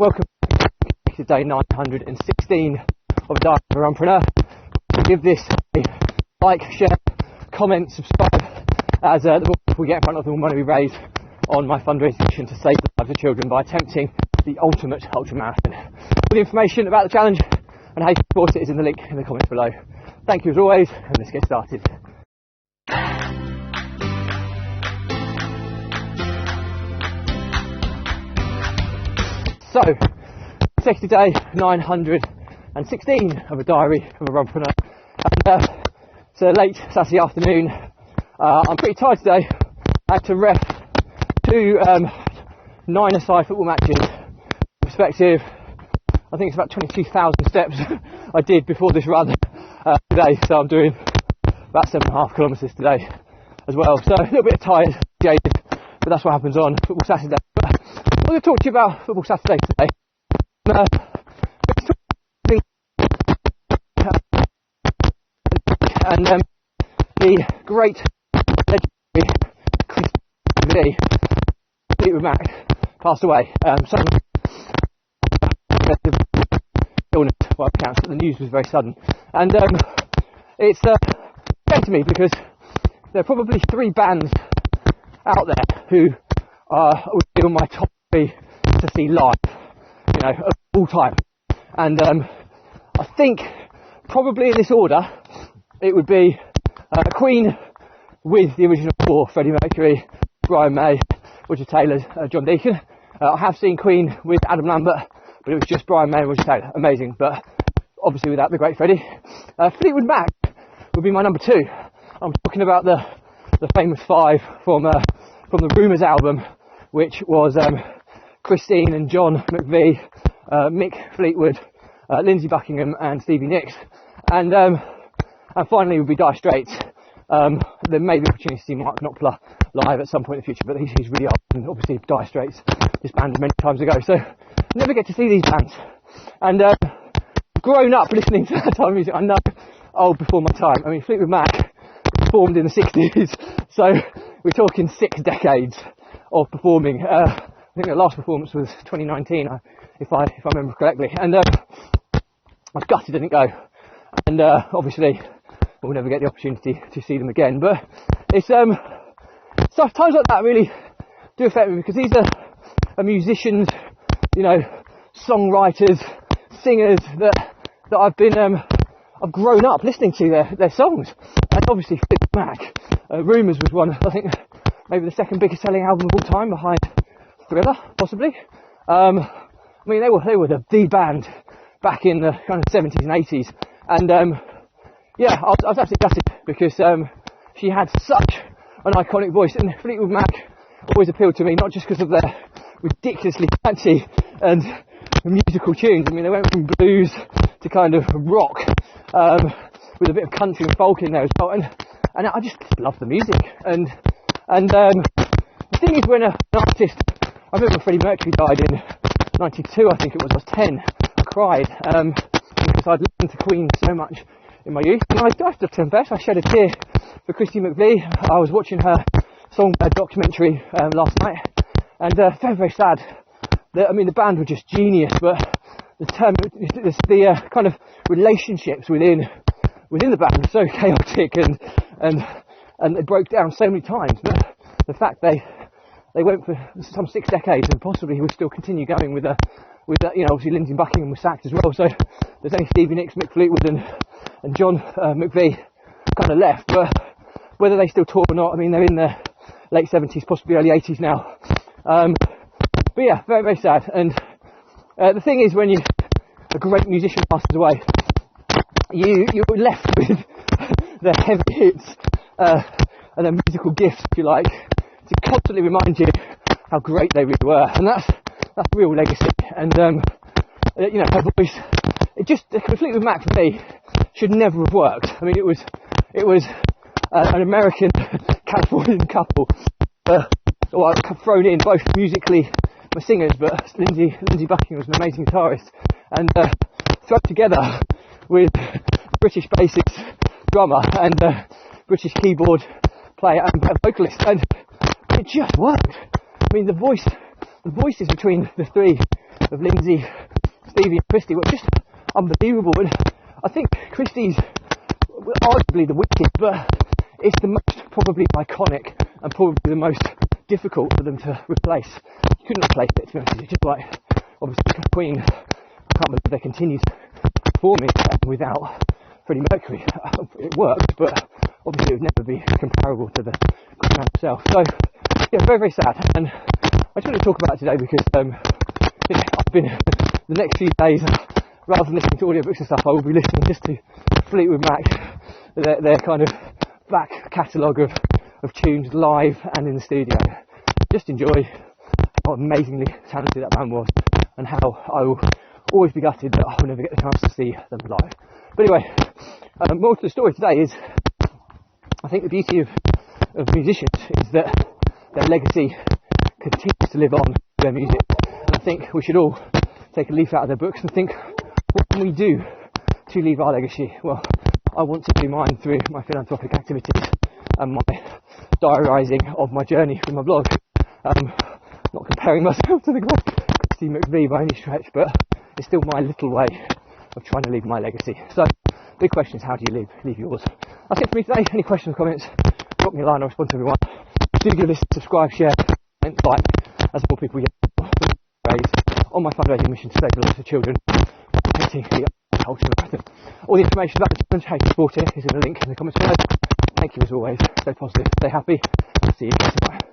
Welcome to day 916 of a Diary of a Runpreneur. Give this a like, share, comment, subscribe, as the more people we get in front of, the more money we raise on my fundraising mission to save the lives of children by attempting the ultimate ultramarathon. All the information about the challenge and how you can support it is in the link in the comments below. Thank you as always, and let's get started. So, sexy day 916 of a Diary of a Runpreneur. And it's a late Saturday afternoon. I'm pretty tired today. I had to ref 2 9-a-side football matches. Perspective, I think it's about 22,000 steps I did before this run today. So I'm doing about 7.5 kilometres today as well. So a little bit tired, jaded, but that's what happens on Football Saturday. But I'm going to talk to you about Football Saturday today. And the great legendary Fleetwood Mac passed away. Some illness, by accounts, but the news was very sudden. And it's came to me because there are probably 3 bands out there who would be on my top 3 to see live, you know, of all time. And I think probably in this order it would be Queen with the original 4, Freddie Mercury, Brian May, Roger Taylor, John Deacon. I have seen Queen with Adam Lambert, but it was just Brian May and Roger Taylor. Amazing, but obviously without the great Freddie. Fleetwood Mac would be my number 2. I'm talking about the famous 5 from the Rumours album, which was Christine and John McVie, Mick Fleetwood, Lindsey Buckingham and Stevie Nicks. And finally would be Dire Straits. There may be opportunity to see Mark Knopfler live at some point in the future, but he's really old, and obviously Dire Straits disbanded many times ago, so never get to see these bands. And grown up listening to that type of music, I know old before my time. I mean, Fleetwood Mac formed in the 60s, so we're talking 6 decades of performing. I think the last performance was 2019, if I remember correctly, and I was gutted I didn't go, and obviously we'll never get the opportunity to see them again. But it's times like that really do affect me, because these are musicians, you know, songwriters, singers that I've been I've grown up listening to their songs. And obviously Fleetwood Mac, Rumours was one, I think maybe the 2nd biggest selling album of all time, behind Thriller possibly. I mean, they were the band back in the kind of 70s and 80s, and yeah, I was absolutely gutted, because she had such an iconic voice, and Fleetwood Mac always appealed to me, not just because of their ridiculously catchy and musical tunes. I mean, they went from blues to kind of rock, with a bit of country and folk in there as well, and I just love the music. And the thing is, when an artist, I remember Freddie Mercury died in 92, I think it was, I was 10, I cried, because I'd listened to Queen so much in my youth, and I have to confess, I shed a tear for Christine McVie. I was watching her Songbird documentary last night, and very, very sad. I mean, the band were just genius, but the kind of relationships within the band were so chaotic, and they broke down so many times. But the fact they went for some 6 decades, and possibly would still continue going with you know, obviously Lindsey Buckingham was sacked as well, so there's only Stevie Nicks, Mick Fleetwood and John McVie kind of left. But whether they still tour or not, I mean, they're in their late 70s, possibly early 80s now. But yeah, very, very sad. And the thing is, when a great musician passes away, you're left with their heavy hits and their musical gifts, if you like, to constantly remind you how great they really were. And that's real legacy. And you know, her voice, it just, Fleetwood Mac for me should never have worked. I mean, it was an American Californian couple, thrown in both musically my singers, but Lindsey Buckingham was an amazing guitarist, and thrown together with British bassist, drummer, and British keyboard player and vocalist, and it just worked. I mean, the voices between the 3 of Lindsay, Stevie and Christy were just unbelievable. And I think Christy's arguably the weakest, but it's the most probably iconic and probably the most difficult for them to replace. You couldn't replace it, to be honest with you. Just like, obviously, Queen, I can't believe they continued performing without Freddie Mercury. It worked, but obviously it would never be comparable to the Queen himself. So, yeah, very, very sad. And I just want to talk about it today because I've been, the next few days, rather than listening to audiobooks and stuff, I will be listening just to Fleetwood Mac, their kind of back catalogue of tunes live and in the studio. Just enjoy how amazingly talented that band was and how I will always be gutted that I will never get the chance to see them live. But anyway, more to the story today is, I think the beauty of musicians is that their legacy continues to live on their music. And I think we should all take a leaf out of their books and think, what can we do to leave our legacy? Well, I want to do mine through my philanthropic activities and my diarising of my journey from my blog. Not comparing myself to the great Christy McVie by any stretch, but it's still my little way of trying to leave my legacy. So, big question is, how do you leave yours? That's it for me today. Any questions or comments, drop me a line, I'll respond to everyone. Do give this, subscribe, share, and like, as more people get on my fundraising mission to save the lives of children, protecting the culture marathon. All the information about the challenge, how to support it, is in the link in the comments below. Thank you as always. Stay positive, stay happy. See you next time.